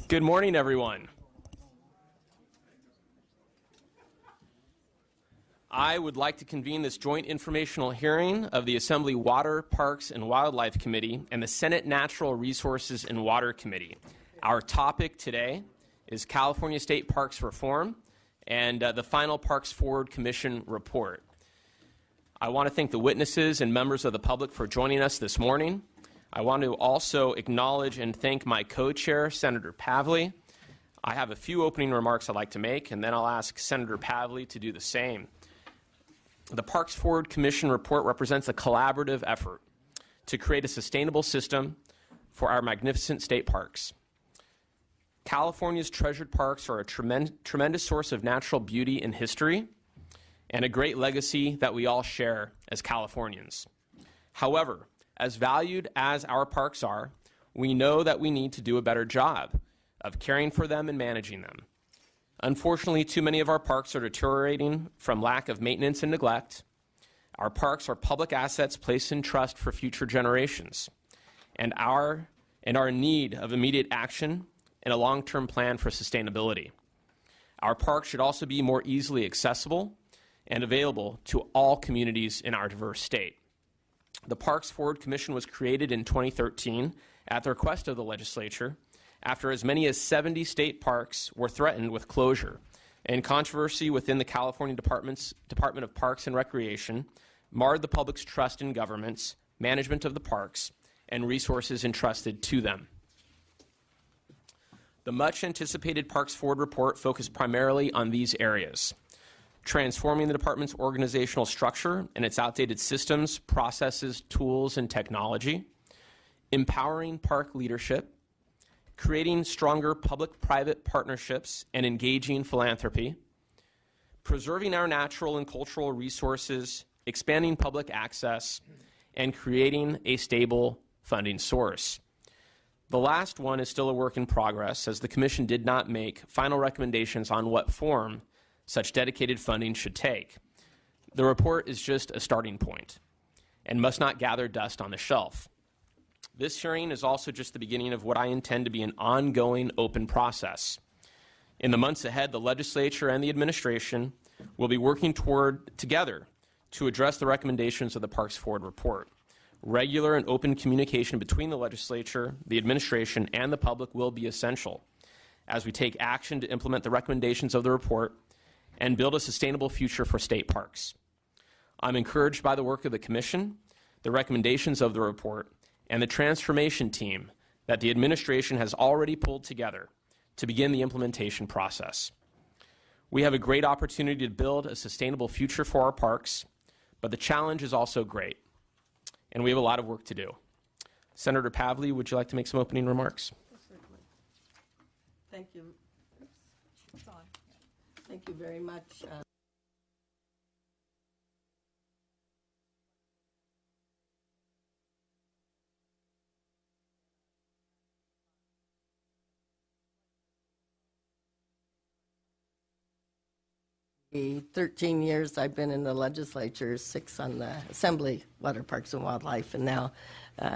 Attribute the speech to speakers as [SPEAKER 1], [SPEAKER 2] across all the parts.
[SPEAKER 1] Good morning, everyone. I would like to convene this joint informational hearing of the Assembly Water, Parks, and Wildlife Committee and the Senate Natural Resources and Water Committee. Our topic today is California State Parks Reform and the final Parks Forward Commission report. I want to thank the witnesses and members of the public for joining us this morning. I want to also acknowledge and thank my co-chair, Senator Pavley. I have a few opening remarks I'd like to make, and then I'll ask Senator Pavley to do the same. The Parks Forward Commission report represents a collaborative effort to create a sustainable system for our magnificent state parks. California's treasured parks are a tremendous source of natural beauty and history, and a great legacy that we all share as Californians. However, as valued as our parks are, we know that we need to do a better job of caring for them and managing them. Unfortunately, too many of our parks are deteriorating from lack of maintenance and neglect. Our parks are public assets placed in trust for future generations and are in need of immediate action and a long-term plan for sustainability. Our parks should also be more easily accessible and available to all communities in our diverse state. The Parks Forward Commission was created in 2013 at the request of the legislature after as many as 70 state parks were threatened with closure, and controversy within the California Department of Parks and Recreation marred the public's trust in government's management of the parks and resources entrusted to them. The much-anticipated Parks Forward report focused primarily on these areas: transforming the department's organizational structure and its outdated systems, processes, tools, and technology, empowering park leadership, creating stronger public-private partnerships and engaging philanthropy, preserving our natural and cultural resources, expanding public access, and creating a stable funding source. The last one is still a work in progress, as the Commission did not make final recommendations on what form such dedicated funding should take. The report is just a starting point and must not gather dust on the shelf. This hearing is also just the beginning of what I intend to be an ongoing open process. In the months ahead, the legislature and the administration will be working together to address the recommendations of the Parks Forward report. Regular and open communication between the legislature, the administration, and the public will be essential as we take action to implement the recommendations of the report and build a sustainable future for state parks. I'm encouraged by the work of the Commission, the recommendations of the report, and the transformation team that the administration has already pulled together to begin the implementation process. We have a great opportunity to build a sustainable future for our parks, but the challenge is also great, and we have a lot of work to do. Senator Pavley, would you like to make some opening remarks?
[SPEAKER 2] Certainly. Thank you. Thank you very much. 13 years I've been in the legislature, 6 on the Assembly, Water, Parks, and Wildlife, and now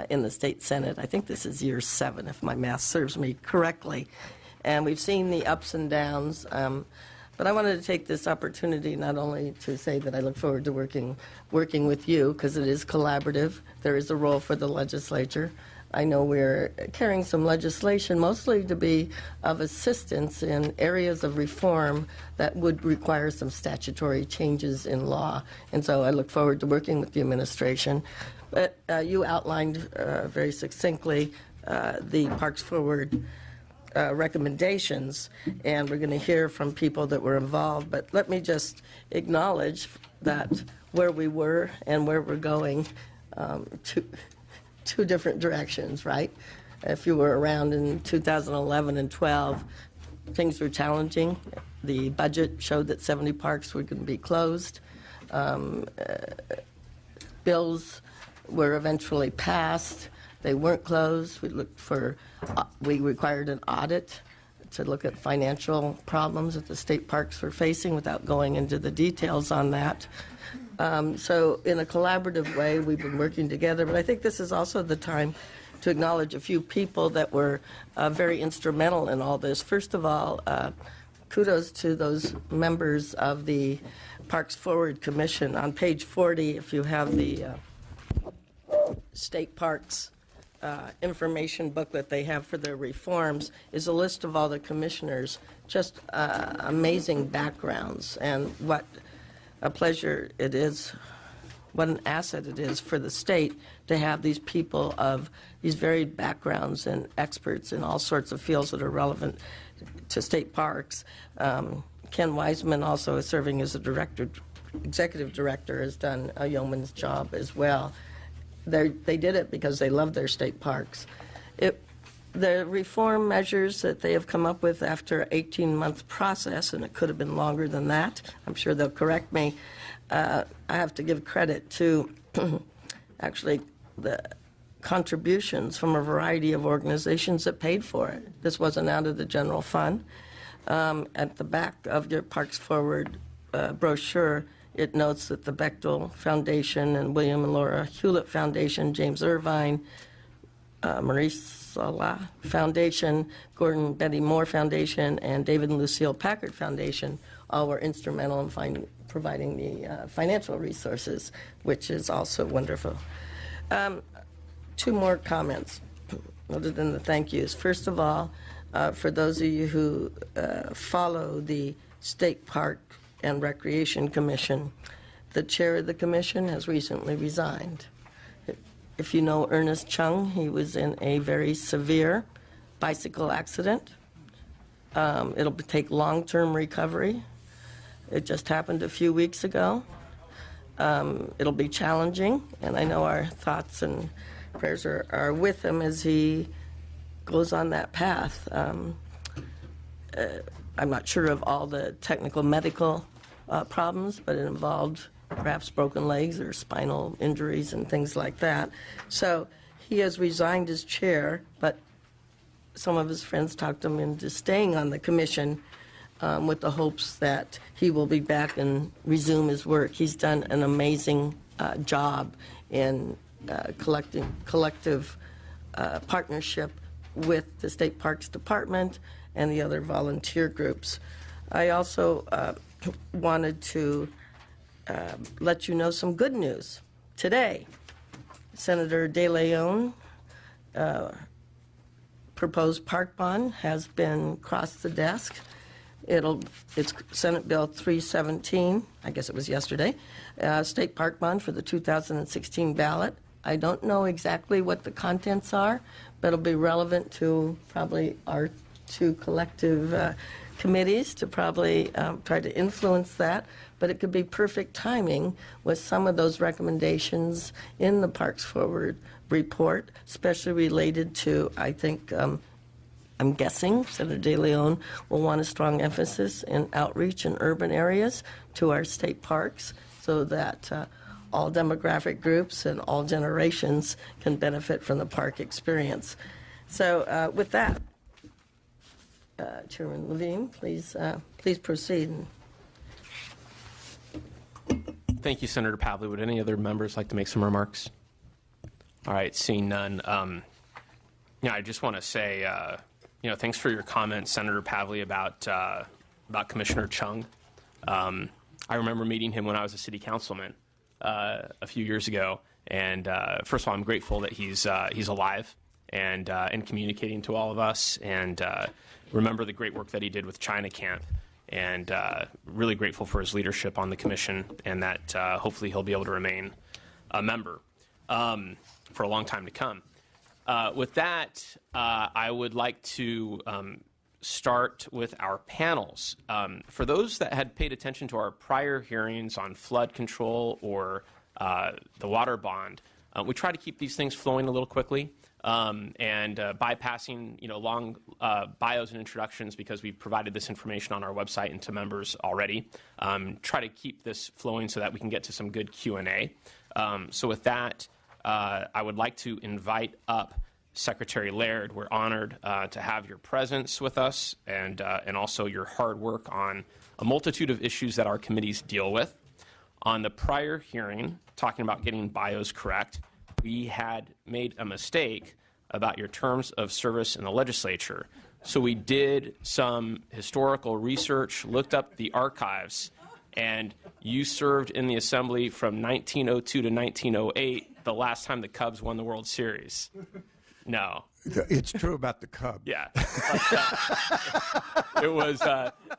[SPEAKER 2] in the State Senate. I think this is year 7, if my math serves me correctly. And we've seen the ups and downs. But I wanted to take this opportunity not only to say that I look forward to working with you, because it is collaborative. There is a role for the legislature. I know we're carrying some legislation mostly to be of assistance in areas of reform that would require some statutory changes in law. And so I look forward to working with the administration. But you outlined very succinctly the Parks Forward recommendations, and we're going to hear from people that were involved. But let me just acknowledge that where we were and where we're going, two different directions, right? If you were around in 2011 and 12, things were challenging. The budget showed that 70 parks were going to be closed. Bills were eventually passed. They weren't closed. We required an audit to look at financial problems that the state parks were facing without going into the details on that. So in a collaborative way, we've been working together, but I think this is also the time to acknowledge a few people that were very instrumental in all this. First of all, kudos to those members of the Parks Forward Commission. On page 40, if you have the state parks information booklet they have for their reforms, is a list of all the commissioners, just amazing backgrounds, and what a pleasure it is, what an asset it is for the state to have these people of these varied backgrounds and experts in all sorts of fields that are relevant to state parks. Ken Wiseman also is serving as a executive director, has done a yeoman's job as well. They did it because they love their state parks. The reform measures that they have come up with after an 18-month process, and it could have been longer than that, I'm sure they'll correct me, I have to give credit to actually the contributions from a variety of organizations that paid for it. This wasn't out of the general fund. At the back of your Parks Forward brochure, it notes that the Bechtel Foundation and William and Laura Hewlett Foundation, James Irvine, Maurice Sala Foundation, Gordon Betty Moore Foundation, and David and Lucille Packard Foundation all were instrumental in providing the financial resources, which is also wonderful. Two more comments, other than the thank yous. First of all, for those of you who follow the State Park and Recreation Commission, the chair of the commission has recently resigned. If you know Ernest Chung, he was in a very severe bicycle accident. It'll take long-term recovery. It just happened a few weeks ago. It'll be challenging, and I know our thoughts and prayers are with him as he goes on that path. I'm not sure of all the technical medical problems, but it involved perhaps broken legs or spinal injuries and things like that. So he has resigned his chair, but some of his friends talked him into staying on the commission with the hopes that he will be back and resume his work. He's done an amazing job in collective partnership with the State Parks Department and the other volunteer groups. I also wanted to let you know some good news. Today, Senator De Leon proposed park bond has been crossed the desk. It's Senate Bill 317, I guess it was yesterday, state park bond for the 2016 ballot. I don't know exactly what the contents are, but it'll be relevant to probably our two collective committees to probably try to influence that. But it could be perfect timing with some of those recommendations in the Parks Forward report, especially related to, I think, I'm guessing Senator De Leon will want a strong emphasis in outreach in urban areas to our state parks so that all demographic groups and all generations can benefit from the park experience. So with that, Chairman Levine, please proceed.
[SPEAKER 1] Thank you, Senator Pavley. Would any other members like to make some remarks? All right, seeing none. I just want to say, thanks for your comments, Senator Pavley, about Commissioner Chung. I remember meeting him when I was a city councilman a few years ago, and first of all, I'm grateful that he's alive and communicating to all of us, and remember the great work that he did with China Camp. And really grateful for his leadership on the commission, and that hopefully he'll be able to remain a member for a long time to come. With that, I would like to start with our panels. For those that had paid attention to our prior hearings on flood control or the water bond, we try to keep these things flowing a little quickly. And bypassing long bios and introductions because we've provided this information on our website and to members already. Try to keep this flowing so that we can get to some good Q&A. So with that, I would like to invite up Secretary Laird. We're honored to have your presence with us and also your hard work on a multitude of issues that our committees deal with. On the prior hearing, talking about getting bios correct, we had made a mistake about your terms of service in the legislature. So we did some historical research, looked up the archives, and you served in the Assembly from 1902 to 1908, the last time the Cubs won the World Series. No.
[SPEAKER 3] It's true about the Cubs.
[SPEAKER 1] Yeah. It was,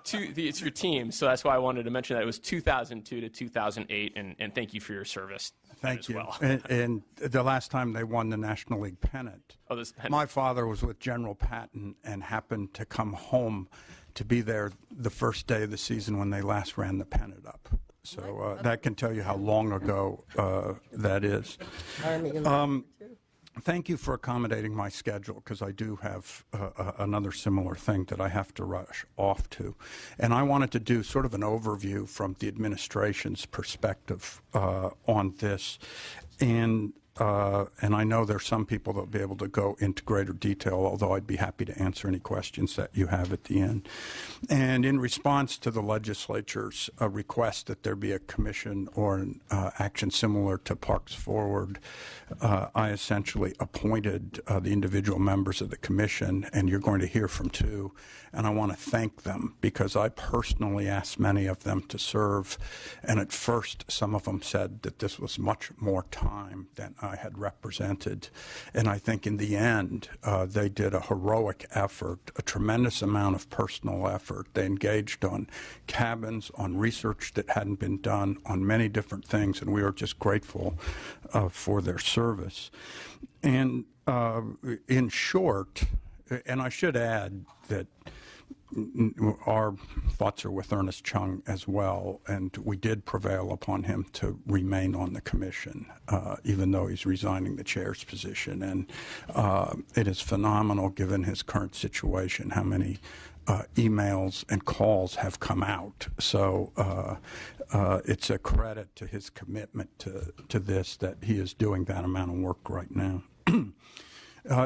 [SPEAKER 1] it's your team, so that's why I wanted to mention that. It was 2002 to 2008, and thank you for your service.
[SPEAKER 3] Thank you.
[SPEAKER 1] Well.
[SPEAKER 3] And the last time they won the National League pennant, my father was with General Patton and happened to come home to be there the first day of the season when they last ran the pennant up. So that can tell you how long ago that is. Thank you for accommodating my schedule, because I do have another similar thing that I have to rush off to. And I wanted to do sort of an overview from the administration's perspective on this. And I know there's some people that will be able to go into greater detail, although I'd be happy to answer any questions that you have at the end. And in response to the legislature's request that there be a commission or an action similar to Parks Forward, I essentially appointed the individual members of the commission, and you're going to hear from two. And I want to thank them, because I personally asked many of them to serve. And at first, some of them said that this was much more time than I had represented. And I think in the end, they did a heroic effort, a tremendous amount of personal effort. They engaged on cabins, on research that hadn't been done, on many different things. And we are just grateful for their service. And in short, and I should add that our thoughts are with Ernest Chung as well, and we did prevail upon him to remain on the commission, even though he's resigning the chair's position. And it is phenomenal, given his current situation, how many emails and calls have come out. So it's a credit to his commitment to this that he is doing that amount of work right now.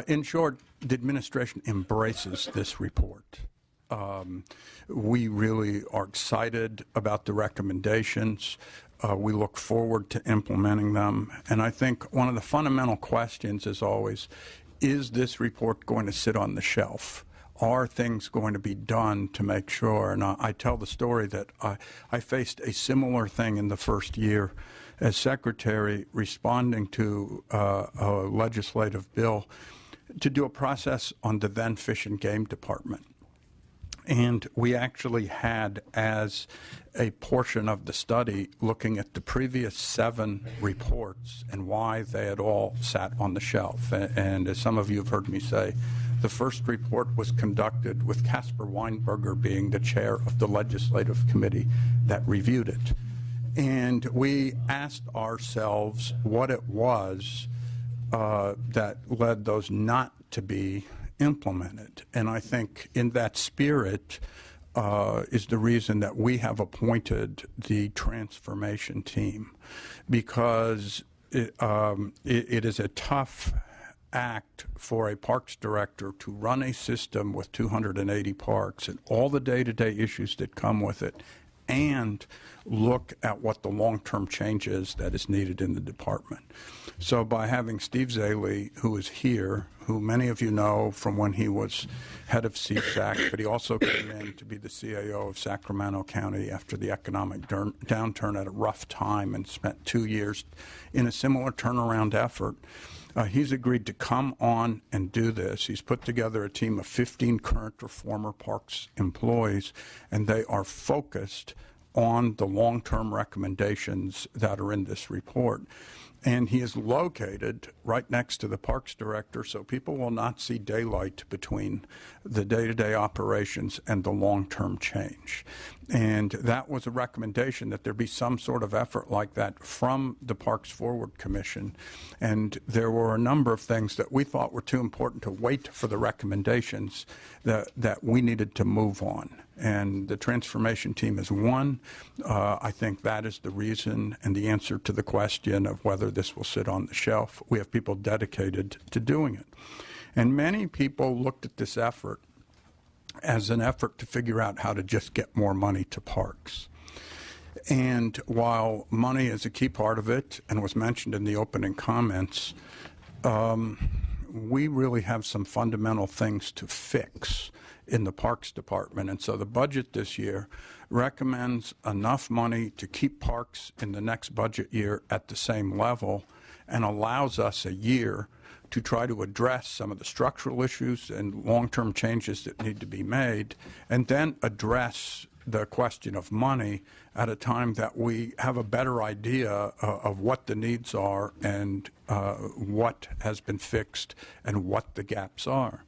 [SPEAKER 3] In short, the administration embraces this report. We really are excited about the recommendations. We look forward to implementing them. And I think one of the fundamental questions is always, is this report going to sit on the shelf? Are things going to be done to make sure? And I tell the story that I faced a similar thing in the first year as secretary, responding to a legislative bill to do a process on the then Fish and Game Department. And we actually had, as a portion of the study, looking at the previous 7 reports and why they had all sat on the shelf. And as some of you have heard me say, the first report was conducted with Caspar Weinberger being the chair of the legislative committee that reviewed it. And we asked ourselves what it was that led those not to be implemented. And I think in that spirit is the reason that we have appointed the transformation team, because it is a tough act for a parks director to run a system with 280 parks and all the day-to-day issues that come with it, and look at what the long-term change is that is needed in the department. So by having Steve Zaley, who is here, who many of you know from when he was head of CSAC, but he also came in to be the CAO of Sacramento County after the economic downturn at a rough time, and spent 2 years in a similar turnaround effort. He's agreed to come on and do this. He's put together a team of 15 current or former Parks employees, and they are focused on the long-term recommendations that are in this report. And he is located right next to the Parks Director, so people will not see daylight between the day-to-day operations and the long-term change. And that was a recommendation, that there be some sort of effort like that from the Parks Forward Commission. And there were a number of things that we thought were too important to wait for the recommendations that we needed to move on. And the transformation team is one. I think that is the reason and the answer to the question of whether this will sit on the shelf. We have people dedicated to doing it. And many people looked at this effort as an effort to figure out how to just get more money to parks. And while money is a key part of it and was mentioned in the opening comments, we really have some fundamental things to fix in the Parks Department. And so the budget this year recommends enough money to keep parks in the next budget year at the same level and allows us a year to try to address some of the structural issues and long-term changes that need to be made, and then address the question of money at a time that we have a better idea of what the needs are and what has been fixed and what the gaps are.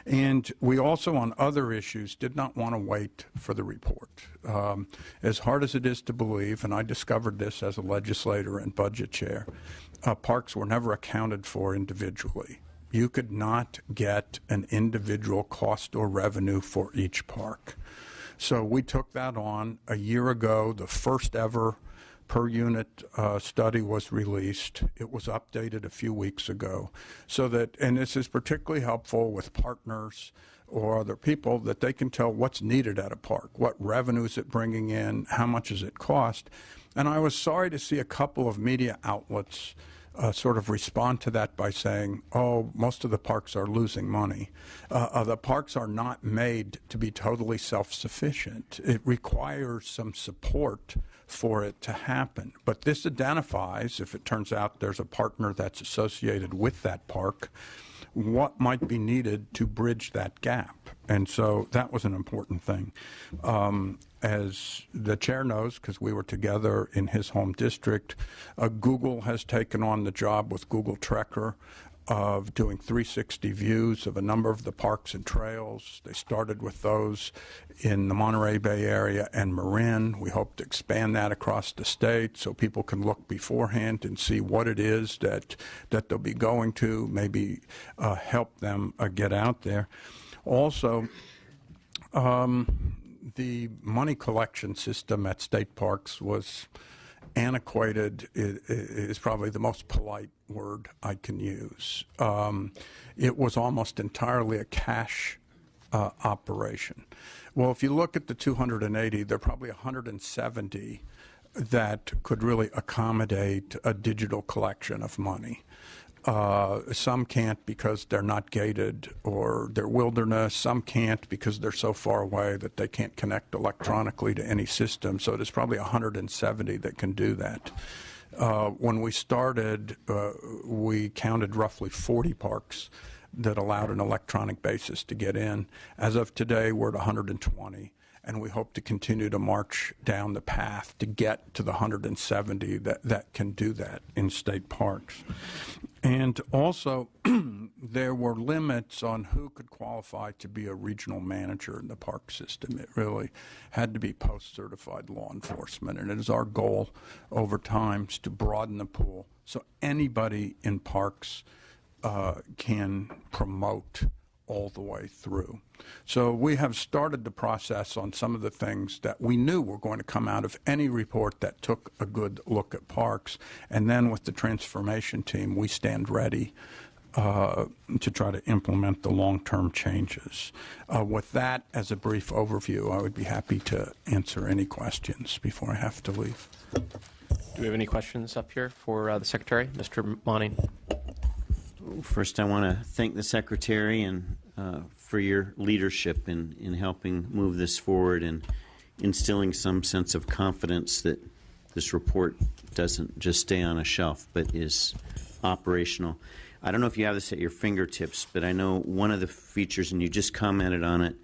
[SPEAKER 3] And we also, on other issues, did not want to wait for the report. As hard as it is to believe, and I discovered this as a legislator and budget chair, parks were never accounted for individually. You could not get an individual cost or revenue for each park. So we took that on. A year ago, the first ever per unit study was released. It was updated a few weeks ago. So that, and this is particularly helpful with partners or other people, that they can tell what's needed at a park, what revenue is it bringing in, how much does it cost. And I was sorry to see a couple of media outlets sort of respond to that by saying, oh, most of the parks are losing money. The parks are not made to be totally self-sufficient. It requires some support for it to happen. But this identifies, if it turns out there's a partner that's associated with that park, what might be needed to bridge that gap. And so that was an important thing. As the chair knows, because we were together in his home district, Google has taken on the job with Google Trekker of doing 360 views of a number of the parks and trails. They started with those in the Monterey Bay area and Marin. We hope to expand that across the state so people can look beforehand and see what it is that they'll be going to, maybe help them get out there. Also, the money collection system at state parks was antiquated. Is probably the most polite word I can use. It was almost entirely a cash operation. Well, if you look at the 280, there are probably 170 that could really accommodate a digital collection of money. Some can't because they're not gated or they're wilderness. Some can't because they're so far away that they can't connect electronically to any system. So there's probably 170 that can do that. When we started, we counted roughly 40 parks that allowed an electronic basis to get in. As of today, we're at 120. And we hope to continue to march down the path to get to the 170 that can do that in state parks. And also, there were limits on who could qualify to be a regional manager in the park system. It really had to be post-certified law enforcement. And it is our goal over time to broaden the pool so anybody in parks can promote all the way through. So we have started the process on some of the things that we knew were going to come out of any report that took a good look at parks. And then with the transformation team, we stand ready to try to implement the long-term changes. With that as a brief overview, I would be happy to answer any questions before I have to leave.
[SPEAKER 1] Do we have any questions up here for the Secretary? Mr. Monning.
[SPEAKER 4] First, I want to thank the Secretary and for your leadership in helping move this forward and instilling some sense of confidence that this report doesn't just stay on a shelf but is operational. I don't know if you have this at your fingertips, but I know one of the features, and you just commented on it,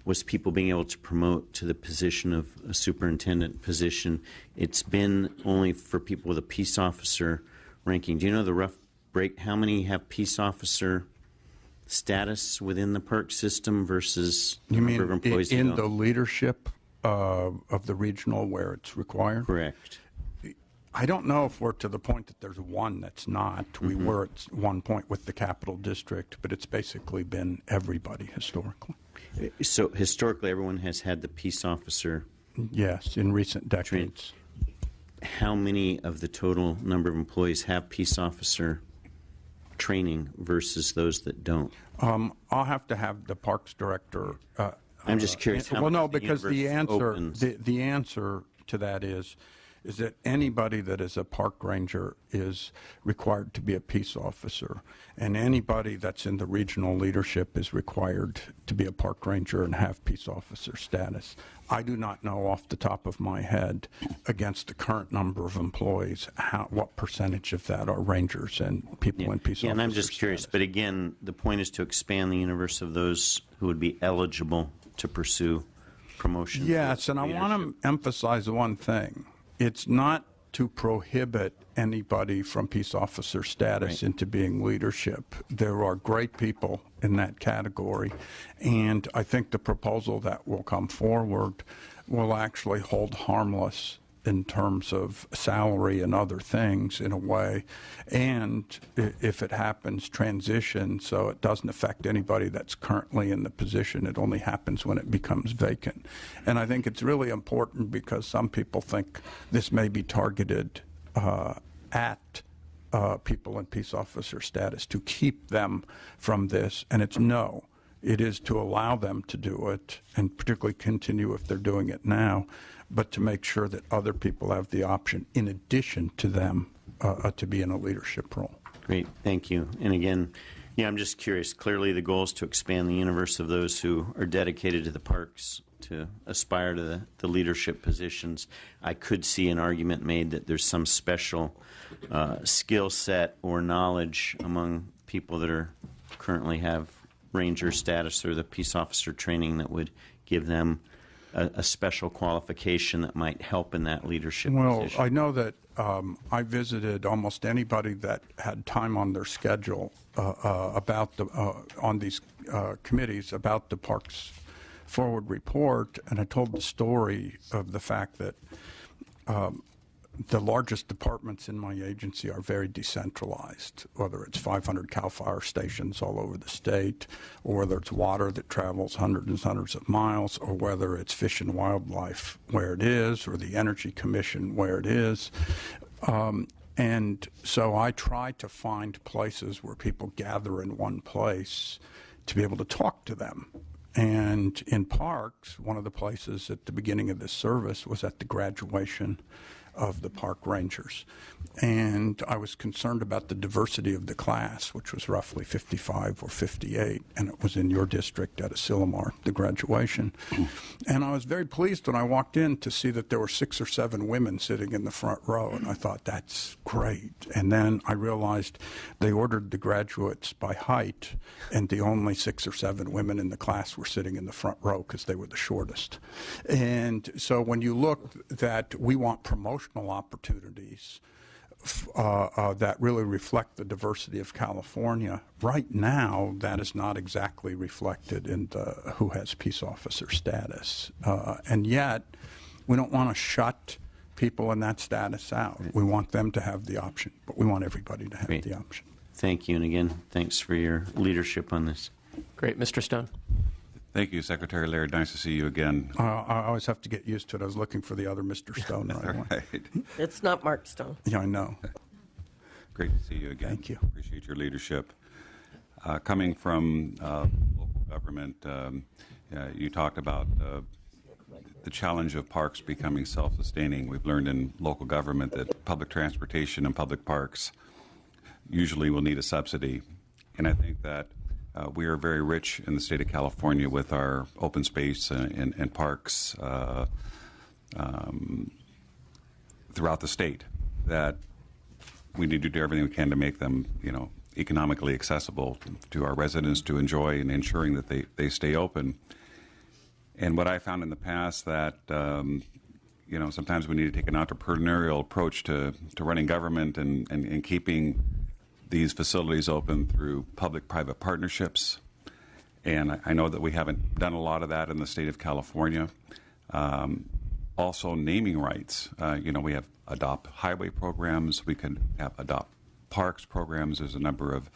[SPEAKER 4] was people being able to promote to the position of a superintendent position. It's been only for people with a peace officer ranking. Do you know the rough break, how many have peace officer status within the PERC system versus
[SPEAKER 3] you
[SPEAKER 4] number of employees?
[SPEAKER 3] In the leadership of the regional where it's required?
[SPEAKER 4] Correct.
[SPEAKER 3] I don't know if we're to the point that there's one that's not. We were at one point with the Capital District, but it's basically been everybody historically.
[SPEAKER 4] So historically everyone has had the peace officer?
[SPEAKER 3] Yes, in recent decades.
[SPEAKER 4] How many of the total number of employees have peace officer training versus those that don't?
[SPEAKER 3] I'll have to have the Parks Director.
[SPEAKER 4] I'm just curious. How
[SPEAKER 3] well,
[SPEAKER 4] much
[SPEAKER 3] no, because the answer
[SPEAKER 4] opens?
[SPEAKER 3] the answer to that is is that anybody that is a park ranger is required to be a peace officer, and anybody that's in the regional leadership is required to be a park ranger and have peace officer status. I do not know off the top of my head, against the current number of employees, what percentage of that are rangers and people in peace officer
[SPEAKER 4] and I'm just curious,
[SPEAKER 3] status.
[SPEAKER 4] but again, the point is to expand the universe of those who would be eligible to pursue promotion.
[SPEAKER 3] Yes, and I want to emphasize one thing. It's not to prohibit anybody from peace officer status into being leadership. There are great people in that category, and I think the proposal that will come forward will actually hold harmless in terms of salary and other things in a way, and if it happens, transition so it doesn't affect anybody that's currently in the position. It only happens when it becomes vacant. And I think it's really important because some people think this may be targeted at people in peace officer status to keep them from this, and it's no. It is to allow them to do it, and particularly continue if they're doing it now, but to make sure that other people have the option, in addition to them, to be in a leadership role.
[SPEAKER 4] Great, thank you. And again, I'm just curious. Clearly, the goal is to expand the universe of those who are dedicated to the parks, to aspire to the leadership positions. I could see an argument made that there's some special skill set or knowledge among people that are currently have ranger status or the peace officer training that would give them a special qualification that might help in that leadership position.
[SPEAKER 3] Well, I know that I visited almost anybody that had time on their schedule on these committees about the Parks Forward report, and I told the story of the fact that the largest departments in my agency are very decentralized, whether it's 500 CAL FIRE stations all over the state, or whether it's water that travels hundreds and hundreds of miles, or whether it's Fish and Wildlife where it is, or the Energy Commission where it is. And so I try to find places where people gather in one place to be able to talk to them. And in parks, one of the places at the beginning of this service was at the graduation of the park rangers. And I was concerned about the diversity of the class, which was roughly 55 or 58, and it was in your district at Asilomar, the graduation. And I was very pleased when I walked in to see that there were 6 or 7 women sitting in the front row, and I thought, that's great. And then I realized they ordered the graduates by height, and the only 6 or 7 women in the class were sitting in the front row because they were the shortest. And so when you look that we want promotional opportunities that really reflect the diversity of California, right now that is not exactly reflected in who has peace officer status. And yet we don't want to shut people in that status out. We want them to have the option, but we want everybody to have the option.
[SPEAKER 4] Thank you, and again, thanks for your leadership on this.
[SPEAKER 1] Great. Mr. Stone.
[SPEAKER 5] Thank you, Secretary Laird. Nice to see you again.
[SPEAKER 3] I always have to get used to it. I was looking for the other Mr. Stone right away.
[SPEAKER 5] Right.
[SPEAKER 2] It's not Mark Stone.
[SPEAKER 3] Yeah, I know.
[SPEAKER 5] Great to see you again.
[SPEAKER 3] Thank you.
[SPEAKER 5] Appreciate your leadership. Coming from local government, you talked about the challenge of parks becoming self-sustaining. We've learned in local government that public transportation and public parks usually will need a subsidy. And I think that we are very rich in the state of California with our open space and parks throughout the state, that we need to do everything we can to make them, economically accessible to our residents to enjoy, and ensuring that they stay open. And what I found in the past that, sometimes we need to take an entrepreneurial approach to running government and keeping these facilities open through public-private partnerships. And I know that we haven't done a lot of that in the state of California. Also, naming rights. We have adopt highway programs. We can have adopt parks programs. There's a number of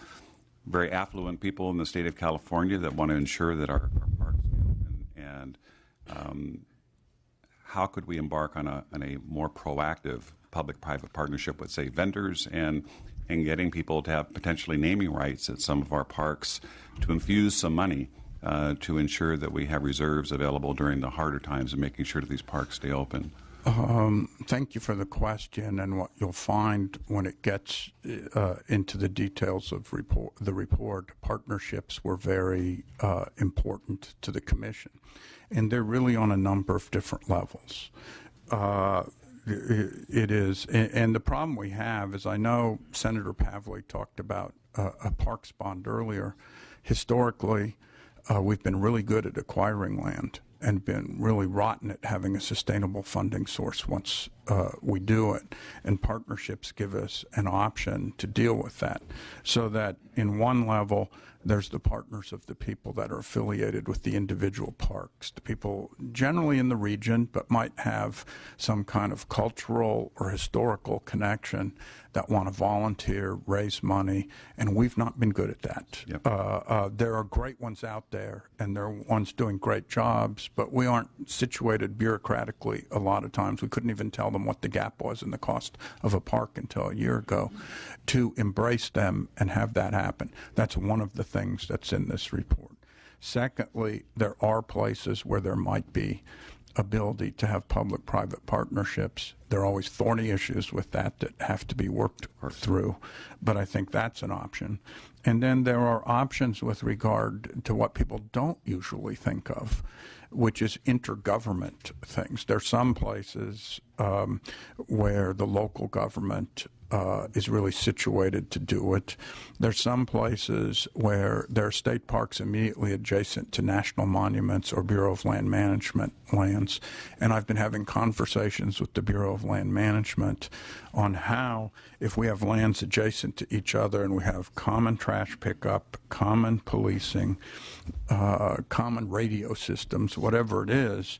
[SPEAKER 5] very affluent people in the state of California that want to ensure that our parks stay open. And how could we embark on a more proactive public-private partnership with, say, vendors and getting people to have potentially naming rights at some of our parks to infuse some money to ensure that we have reserves available during the harder times and making sure that these parks stay open.
[SPEAKER 3] Thank you for the question. And what you'll find when it gets into the details of the report, partnerships were very important to the commission. And they're really on a number of different levels. It is, and the problem we have is, I know Senator Pavley talked about a parks bond earlier. Historically, we've been really good at acquiring land and been really rotten at having a sustainable funding source once we do it. And partnerships give us an option to deal with that. So that in one level, there's the partners of the people that are affiliated with the individual parks, the people generally in the region, but might have some kind of cultural or historical connection that want to volunteer, raise money, and we've not been good at that.
[SPEAKER 5] Yep.
[SPEAKER 3] There are great ones out there, and there are ones doing great jobs, but we aren't situated bureaucratically a lot of times. We couldn't even tell them what the gap was in the cost of a park until a year ago. To embrace them and have that happen, that's one of the things that's in this report. Secondly, there are places where there might be ability to have public-private partnerships. There are always thorny issues with that have to be worked through, but I think that's an option. And then there are options with regard to what people don't usually think of, which is intergovernment things. There are some places where the local government is really situated to do it. There's some places where there are state parks immediately adjacent to national monuments or Bureau of Land Management lands. And I've been having conversations with the Bureau of Land Management on how, if we have lands adjacent to each other and we have common trash pickup, common policing, common radio systems, whatever it is,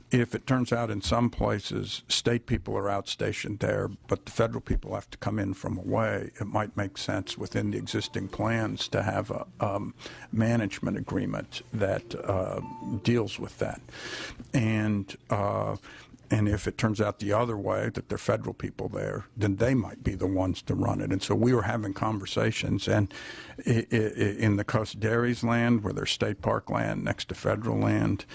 [SPEAKER 3] if it turns out in some places state people are outstationed there, but the federal people have to come in from away, it might make sense within the existing plans to have a management agreement that deals with that. And if it turns out the other way, that there are federal people there, then they might be the ones to run it. And so we were having conversations, and in the Coast Dairies land, where there's state park land next to federal land,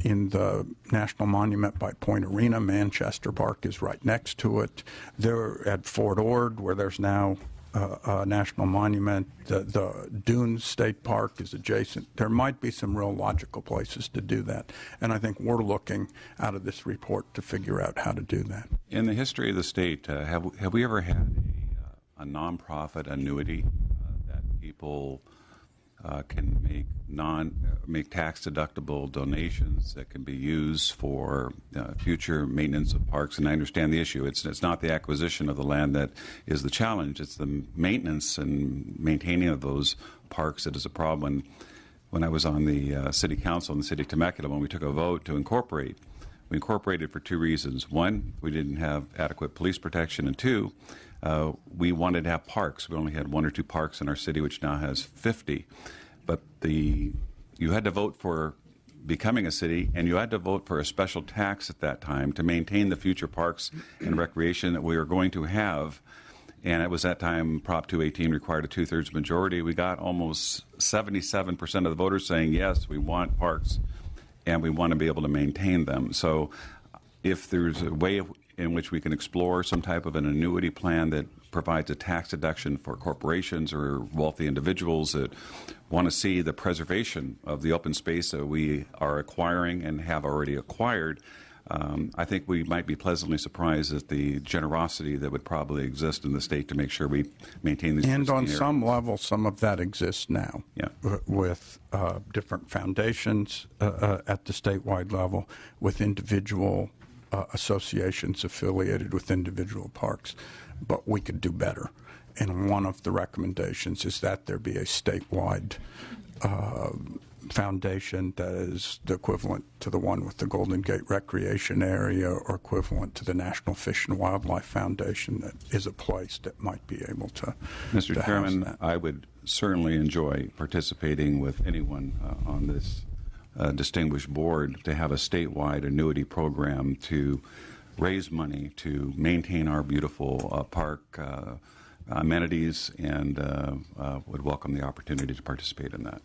[SPEAKER 3] in the National Monument by Point Arena, Manchester Park is right next to it. There at Fort Ord, where there's now a national monument, the Dunes State Park is adjacent. There might be some real logical places to do that. And I think we're looking out of this report to figure out how to do that.
[SPEAKER 5] In the history of the state, have we ever had a nonprofit annuity that people can make tax-deductible donations that can be used for future maintenance of parks? And I understand the issue. It's not the acquisition of the land that is the challenge. It's the maintenance and maintaining of those parks that is a problem. When I was on the city council in the city of Temecula, when we took a vote to incorporate, we incorporated for two reasons. One, we didn't have adequate police protection, and two, we wanted to have parks. We only had one or two parks in our city, which now has 50. But you had to vote for becoming a city, and you had to vote for a special tax at that time to maintain the future parks and recreation that we were going to have. And it was that time Prop 218 required a two-thirds majority. We got almost 77% of the voters saying, yes, we want parks, and we want to be able to maintain them. So if there's a way in which we can explore some type of an annuity plan that provides a tax deduction for corporations or wealthy individuals that want to see the preservation of the open space that we are acquiring and have already acquired, I think we might be pleasantly surprised at the generosity that would probably exist in the state to make sure we maintain these.
[SPEAKER 3] And on some level, some of that exists now,
[SPEAKER 5] yeah,
[SPEAKER 3] with different foundations at the statewide level, with individual associations affiliated with individual parks. But we could do better. And one of the recommendations is that there be a statewide foundation that is the equivalent to the one with the Golden Gate Recreation Area, or equivalent to the National Fish and Wildlife Foundation, that is a place that might be able to.
[SPEAKER 5] Mr. Chairman, I would certainly enjoy participating with anyone on this distinguished board to have a statewide annuity program to raise money to maintain our beautiful park amenities, and would welcome the opportunity to participate in that.